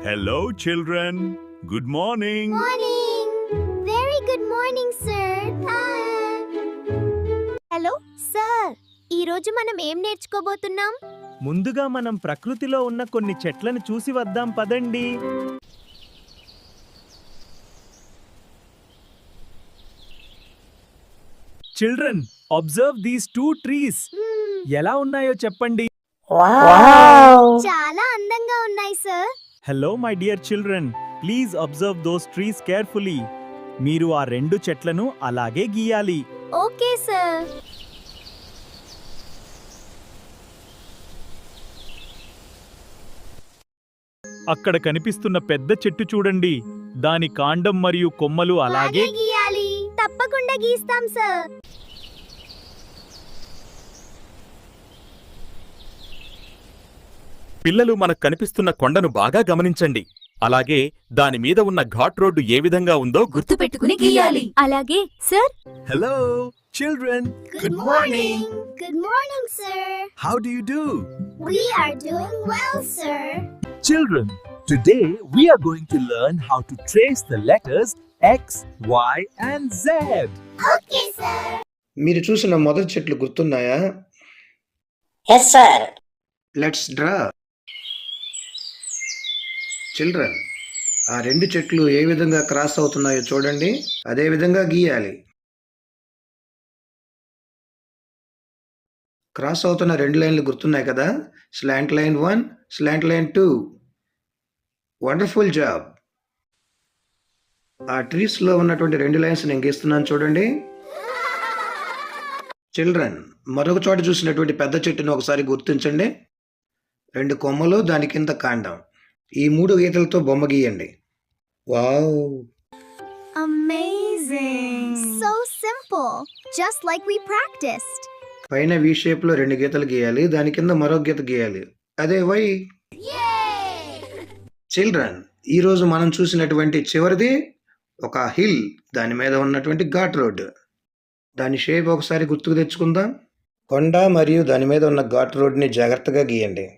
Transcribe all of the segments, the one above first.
Hello, children. Good morning. Morning. Very good morning, sir. Hello sir, ఈరోజు మనం ఏం నేర్చుకోబోతున్నాం? ముందుగా మనం ప్రకృతిలో ఉన్న కొన్ని చెట్లను చూసి వద్దాం పదండి. Children, observe these 2 trees. ఎలా ఉన్నాయో చెప్పండి. చాలా అందంగా ఉన్నాయి sir. Hello my dear children, please observe those trees carefully. మీరు ఆ 2 చెట్లను అలాగే గీయాలి. Okay sir. అక్కడ కనిపిస్తున్న పెద్ద చెట్టు చూడండి. దాని కాండం మరియు కొమ్మలు అలాగే గీయాలి. తప్పకుండా గీస్తాం సార్. పిల్లలు మనకు కనిపిస్తున్న కొండను బాగా గమనించండి. అలాగే దాని మీద ఉన్న ఘాట్ రోడ్డు ఏ విధంగా ఉందో గుర్తుపెట్టుకుని గీయాలి. అలాగే sir. Hello, children. Good morning. Good morning, sir. How do you do? We are doing well, sir. Children, today we are going to learn how to trace the letters X, Y, and Z. Okay, sir. మీరు చూసిన మొదటి చెట్లు గుర్తున్నాయా? Yes sir. Let's draw. Children, ఆ 2 చెట్లు ఏ విధంగా cross అవుతున్నాయో చూడండి. అదే విధంగా గీయాలి. క్రాస్ అవుతున్న 2 లైన్లు గుర్తున్నాయి కదా? Slant line 1, slant line 2. Wonderful job. ఆ ట్రీస్లో ఉన్నటువంటి 2 లైన్స్ నేను గీస్తున్నాను చూడండి. చిల్డ్రన్, మరొక చోట చూసినటువంటి పెద్ద చెట్టును ఒకసారి గుర్తించండి. 2 కొమ్మలు, దాని కింద కాండం. ఈ 3 గీతలతో బొమ్మ గీయండి. Wow! Amazing. So simple. Just like we practiced. పైన వి షేప్లో 2 గీతలు గీయాలి. దాని కింద మరొక గీత గీయాలి. అదే వై. చిల్డ్రన్, ఈరోజు మనం చూసినటువంటి చివరిది ఒక హిల్. దాని మీద ఉన్నటువంటి ఘాట్ రోడ్. దాని షేప్ ఒకసారి గుర్తుకు తెచ్చుకుందాం. కొండ మరియు దాని మీద ఉన్న ఘాట్ రోడ్ని జాగ్రత్తగా గీయండి.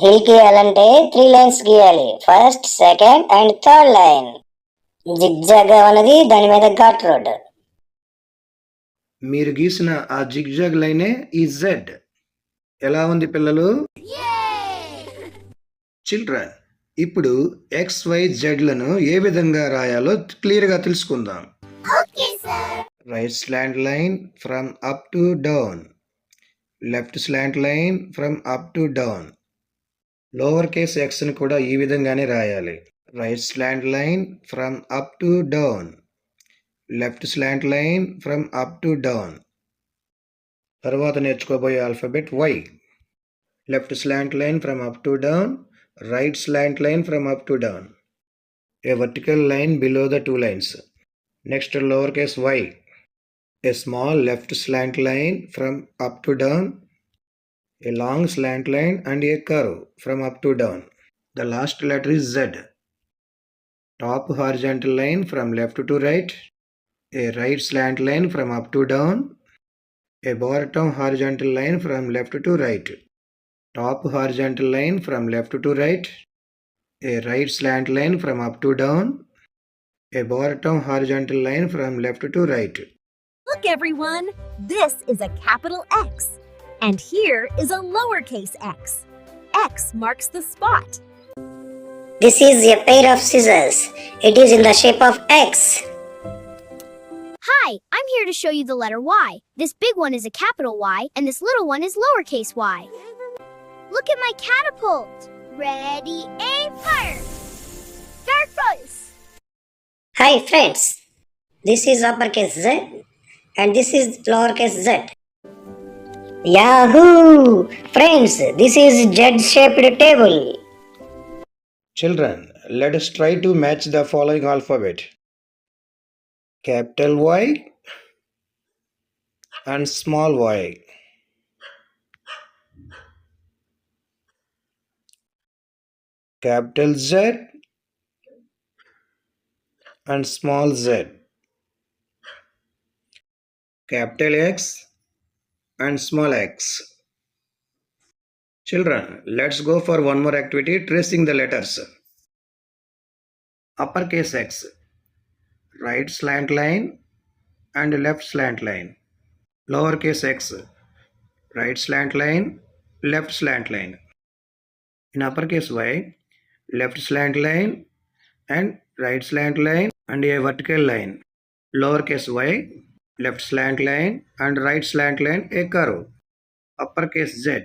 హిల్ గీయాలంటే 3 లైన్స్ గీయాలి. First, second and third line. Zigzag ఉన్నది దాని మీద ఘాట్ రోడ్. మీరు గీసిన ఆ జిగ్జాగ్ లైనే ఈ జెడ్. ఎలా ఉంది పిల్లలు? చిల్డ్రన్, ఇప్పుడు ఎక్స్, వై, జెడ్లను ఏ విధంగా రాయాలో క్లియర్గా తెలుసుకుందాం. Right slant line from up to down. Left slant line from up to down. Lower case ఎక్స్ని కూడా ఈ విధంగానే రాయాలి. Right slant line from up to down. Left slant line from up to down. తర్వాత నేర్చుకోబోయే alphabet Y. Left slant line from up to down. Right slant line from up to down. A vertical line below the 2 lines. Next, lowercase y. A small left slant line from up to down. A long slant line and a curve from up to down. The last letter is Z. Top horizontal line from left to right. A right slant line from up to down. A bottom horizontal line from left to right. Top horizontal line from left to right. A right slant line from up to down. A bottom horizontal line from left to right. Look everyone, this is a capital X. And here is a lowercase x. X marks the spot. This is a pair of scissors. It is in the shape of X. Hi, I'm here to show you the letter Y. This big one is a capital Y, and this little one is lowercase y. Look at my catapult. Ready, aim, fire! Start first! Hi friends. This is uppercase Z and this is lowercase z. Yahoo! Friends, this is Z-shaped table. Children, let us try to match the following alphabet. Capital Y and small y. Capital Z and small z. Capital X and small x. Children, let's go for one more activity, tracing the letters. Uppercase X, right slant line and left slant line. Lowercase x, right slant line, left slant line. In uppercase Y, left slant line and right slant line and a vertical line. Lowercase y, left slant line and right slant line, a curve. Uppercase Z,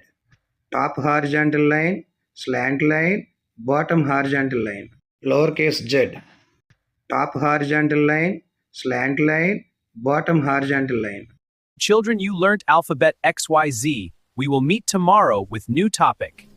top horizontal line, slant line, bottom horizontal line. Lowercase z, top horizontal line, slant line, bottom horizontal line. Children, you learnt alphabet XYZ. We will meet tomorrow with new topic.